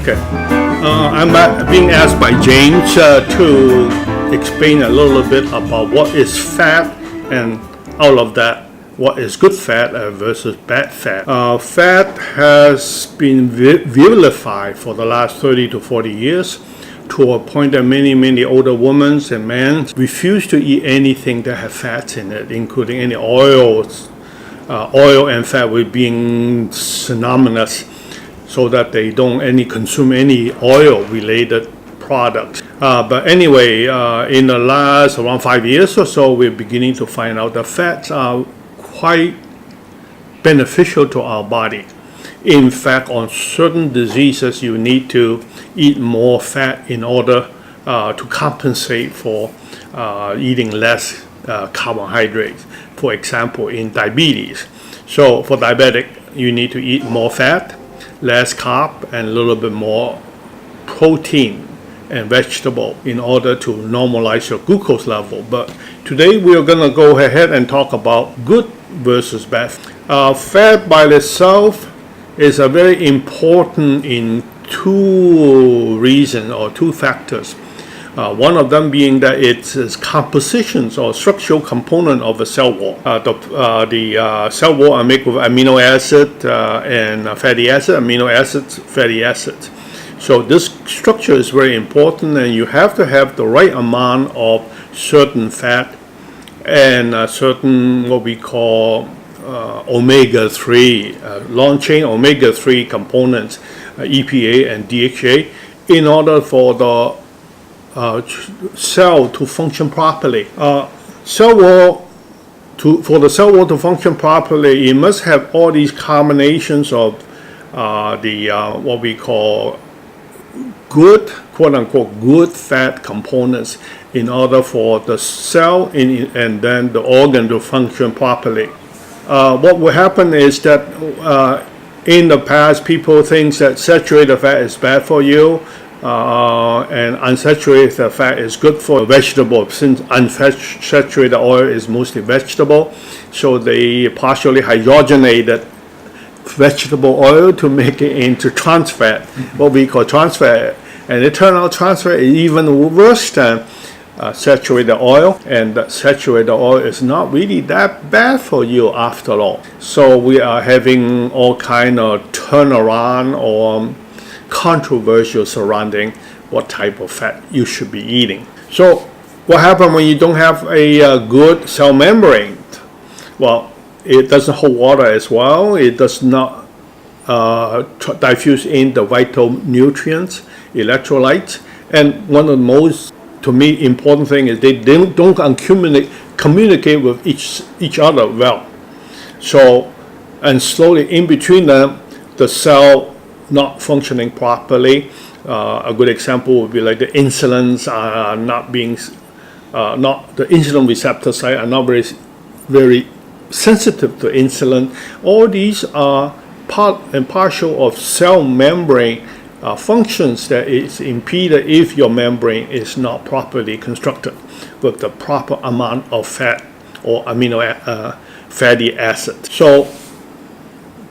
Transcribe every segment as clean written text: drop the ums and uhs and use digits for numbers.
Okay. I'm being asked by James to explain a little bit about what is fat, and out of that, what is good fat versus bad fat. Fat has been vilified for the last 30 to 40 years to a point that many older women and men refuse to eat anything that have fats in it, including any oils. Oil and fat with being synonymous, so that they don't consume any oil related products. But anyway, in the last around 5 years or so, we're beginning to find out that fats are quite beneficial to our body. In fact, on certain diseases, you need to eat more fat in order to compensate for eating less carbohydrates. For example, in diabetes. So for diabetic, you need to eat more fat, less carb, and a little bit more protein and vegetable in order to normalize your glucose level. But today we are going to go ahead and talk about good versus bad. Fat by itself is very important in two reasons or two factors. One of them being that it's compositions or structural component of a cell wall. The cell wall are made with amino acid and fatty acid, amino acids, fatty acids. So this structure is very important, and you have to have the right amount of certain fat and certain what we call omega-3, long-chain omega-3 components, EPA and DHA, in order for the cell to function properly. For the cell wall to function properly, it must have all these combinations of what we call good, quote unquote, good fat components in order for the cell and then the organ to function properly. What will happen is that in the past, people think that saturated fat is bad for you. And unsaturated fat is good for vegetable, since unsaturated oil is mostly vegetable, so they partially hydrogenated vegetable oil to make it into trans fat, what we call trans fat, and it turned out trans fat is even worse than saturated oil, and saturated oil is not really that bad for you after all. So we are having all kind of turnaround or controversial surrounding what type of fat you should be eating. So what happens when you don't have a good cell membrane? Well, it doesn't hold water as well. It does not diffuse in the vital nutrients, electrolytes, and one of the most, to me, important thing is they don't communicate with each other well. So, and slowly in between them, the cell not functioning properly. A good example would be like the insulins are not the insulin receptor site are not very sensitive to insulin. All these are part and partial of cell membrane functions that is impeded if your membrane is not properly constructed with the proper amount of fat or fatty acid. So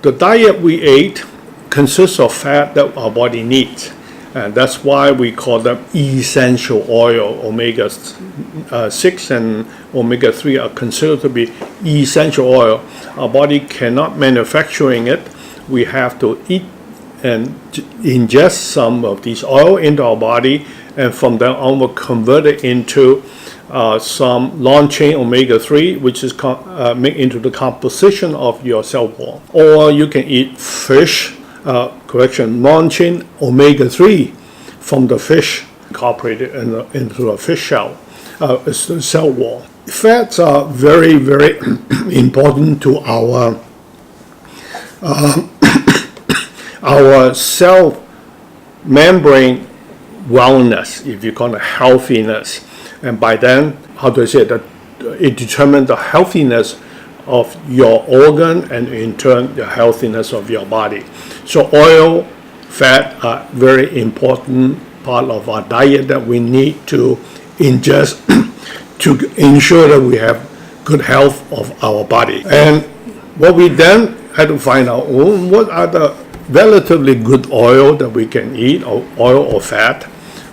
the diet we ate consists of fat that our body needs, and that's why we call them essential oil. Omega-6 and omega-3 are considered to be essential oil. Our body cannot manufacturing it. We have to eat and ingest some of these oil into our body, and from then on we'll convert it into some long-chain omega-3, which is made into the composition of your cell wall. Or you can eat fish, long-chain omega-3 from the fish, incorporated into a fish shell, cell wall. Fats are very important to our cell membrane wellness, if you call it healthiness. And by then, how do I say that it determines the healthiness of your organ and in turn the healthiness of your body. So oil, fat are very important part of our diet that we need to ingest to ensure that we have good health of our body. And what we then had to find out what are the relatively good oil that we can eat, or oil or fat,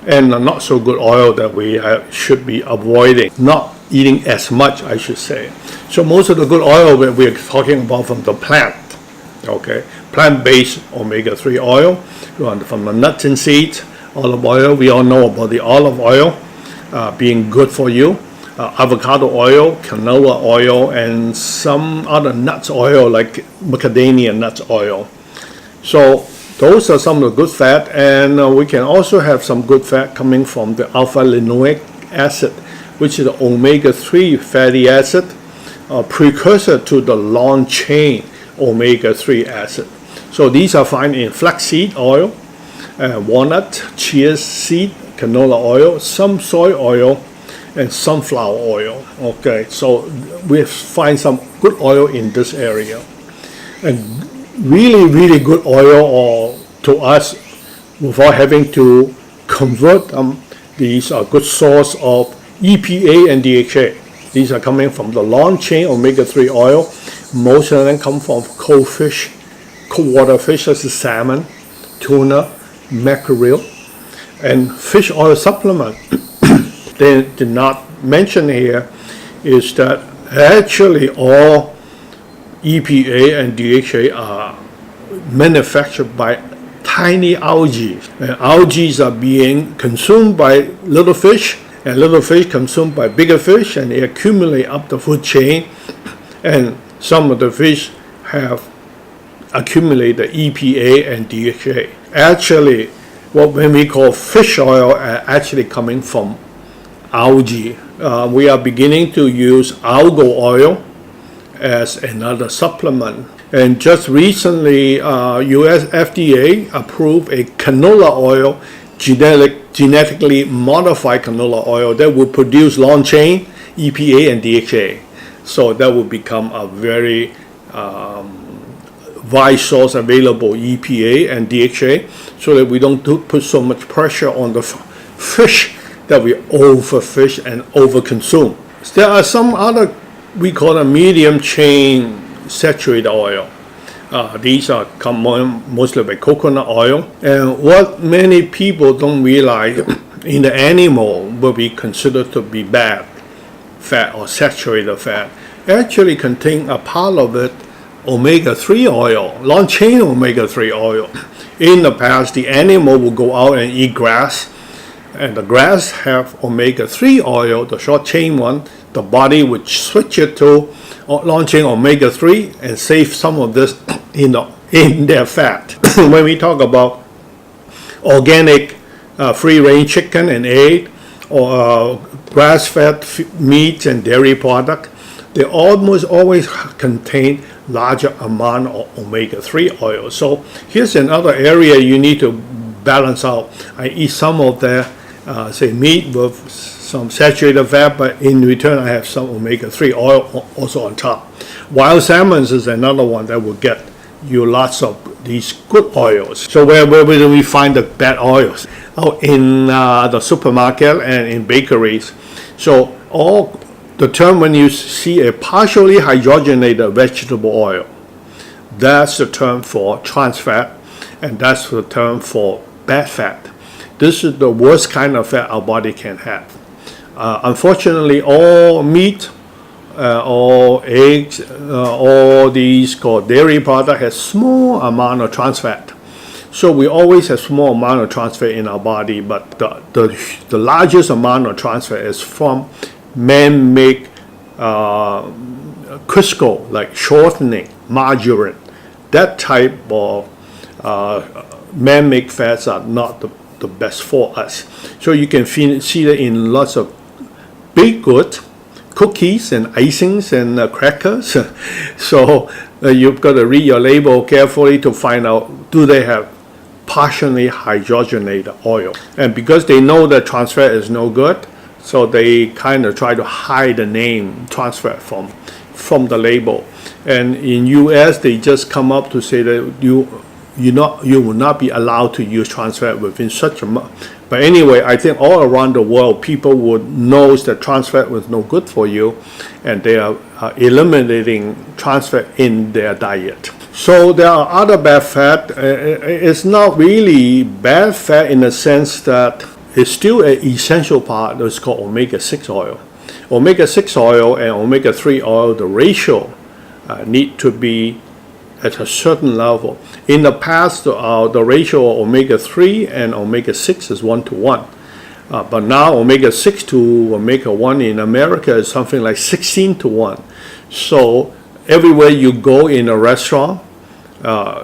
and not so good oil that we should be avoiding, not eating as much, I should say. So most of the good oil that we're talking about from the plant, okay, plant-based omega-3 oil, from the nuts and seeds, olive oil. We all know about the olive oil being good for you. Avocado oil, canola oil, and some other nuts oil like macadamia nuts oil. So those are some of the good fat, and we can also have some good fat coming from the alpha-linoleic acid, which is the omega-3 fatty acid, precursor to the long-chain omega-3 acid. So these are found in flaxseed oil, walnut, chia seed, canola oil, some soy oil, and sunflower oil. Okay, so we find some good oil in this area. And really, really good oil, or to us, without having to convert them, these are good source of EPA and DHA. These are coming from the long-chain omega-3 oil. Most of them come from cold fish, cold water fish, such as salmon, tuna, mackerel, and fish oil supplement. They did not mention here is that actually all EPA and DHA are manufactured by tiny algae. And algae are being consumed by little fish, and little fish consumed by bigger fish, and they accumulate up the food chain. And some of the fish have accumulated EPA and DHA. Actually, what we call fish oil are actually coming from algae. We are beginning to use algal oil as another supplement. And just recently, US FDA approved a canola oil, genetically modified canola oil that will produce long-chain EPA and DHA. So that will become a very wide source available EPA and DHA, so that we don't put so much pressure on the fish that we overfish and overconsume. There are some other, we call them medium chain saturated oil. These are mostly by coconut oil. And what many people don't realize, in the animal will be considered to be bad fat or saturated fat, actually contain a part of it omega-3 oil, long-chain omega-3 oil. In the past, the animal will go out and eat grass, and the grass have omega-3 oil, the short-chain one. The body would switch it to long-chain omega-3 and save some of this in their fat. When we talk about organic free-range chicken and egg, or grass-fed meat and dairy product, they almost always contain larger amount of omega-3 oil. So here's another area you need to balance out. I eat some of the say meat with some saturated fat, but in return I have some omega-3 oil also on top. Wild salmons is another one that will get you lots of these good oils. So where do we find the bad oils? Oh, in the supermarket and in bakeries. So all the term when you see a partially hydrogenated vegetable oil, that's the term for trans fat, and that's the term for bad fat. This is the worst kind of fat our body can have. Unfortunately, all meat, all eggs, all these called dairy product has small amount of trans fat. So we always have small amount of trans fat in our body, but the largest amount of trans fat is from man-made Crisco, like shortening, margarine. That type of man-made fats are not the best for us. So you can see that in lots of baked goods, cookies and icings and crackers. So you've got to read your label carefully to find out, do they have partially hydrogenated oil? And because they know that trans fat is no good, so they kind of try to hide the name trans fat from the label. And in US, they just come up to say that you will not be allowed to use trans fat within such a month. But anyway, I think all around the world, people would know that trans fat was no good for you, and they are eliminating trans fat in their diet. So there are other bad fat. It's not really bad fat in the sense that it's still an essential part. It's called omega-6 oil. Omega-6 oil and omega-3 oil, the ratio need to be at a certain level. In the past, the ratio of omega-3 and omega-6 is 1:1. But now omega-6 to omega-1 in America is something like 16:1. So everywhere you go in a restaurant,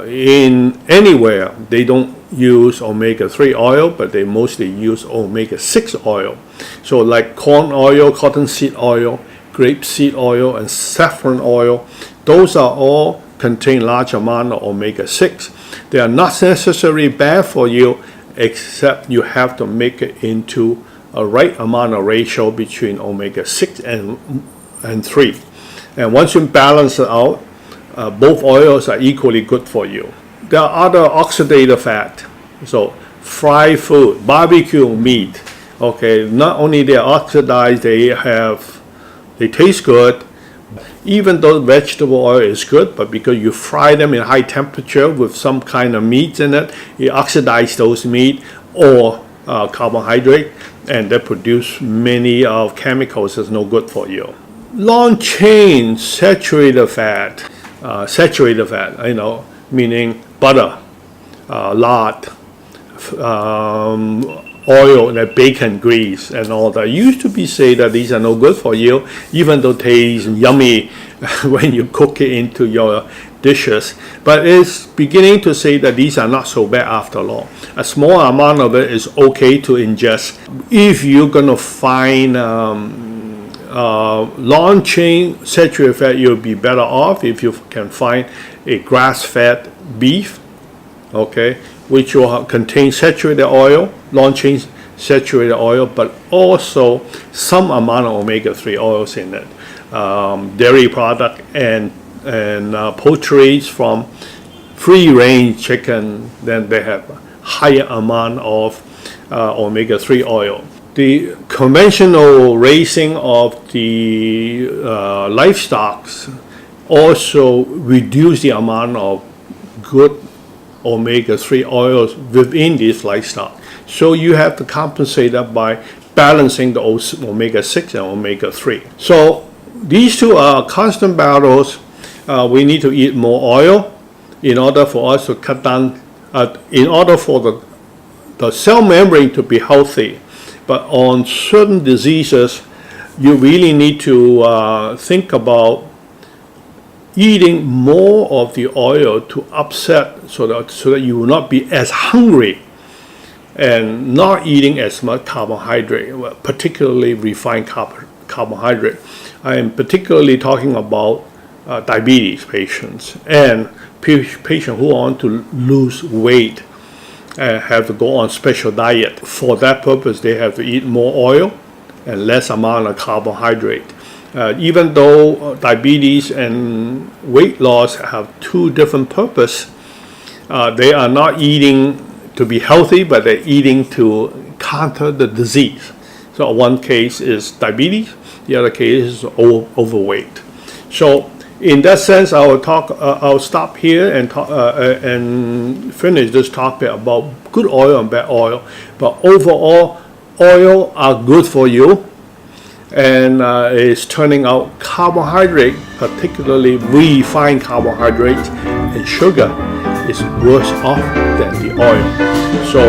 in anywhere, they don't use omega-3 oil, but they mostly use omega-6 oil. So like corn oil, cottonseed oil, grapeseed oil, and saffron oil, those are all contain large amount of omega-6. They are not necessarily bad for you, except you have to make it into a right amount of ratio between omega-6 and 3. And once you balance it out, both oils are equally good for you. There are other oxidative fat. So fried food, barbecue meat. Okay, not only they are oxidized, they taste good. Even though vegetable oil is good, but because you fry them in high temperature with some kind of meat in it, it oxidizes those meat or carbohydrate, and they produce many of chemicals that's no good for you. Long chain saturated fat, meaning butter, lard, oil, like bacon grease and all that. Used to be say that these are no good for you, even though they taste yummy when you cook it into your dishes. But it's beginning to say that these are not so bad after all. A small amount of it is okay to ingest. If you're gonna find long chain saturated fat, you'll be better off if you can find a grass-fed beef, okay, which will contain saturated oil, long chain saturated oil, but also some amount of omega-3 oils in it. Dairy product and poultry from free-range chicken, then they have a higher amount of omega-3 oil. The conventional raising of the livestock also reduce the amount of good omega-3 oils within this livestock. So you have to compensate that by balancing the omega-6 and omega-3. So these two are constant battles. We need to eat more oil in order for us to cut down, in order for the cell membrane to be healthy. But on certain diseases, you really need to think about eating more of the oil to upset so that you will not be as hungry, and not eating as much carbohydrate, particularly refined carbohydrate. I am particularly talking about diabetes patients and patients who want to lose weight and have to go on special diet. For that purpose, they have to eat more oil and less amount of carbohydrate. Even though diabetes and weight loss have two different purposes, they are not eating to be healthy, but they're eating to counter the disease. So one case is diabetes, the other case is overweight. So in that sense, I'll stop here and finish this topic about good oil and bad oil. But overall, oil are good for you, and it's turning out carbohydrate, particularly refined carbohydrates and sugar, is worse off than the oil. So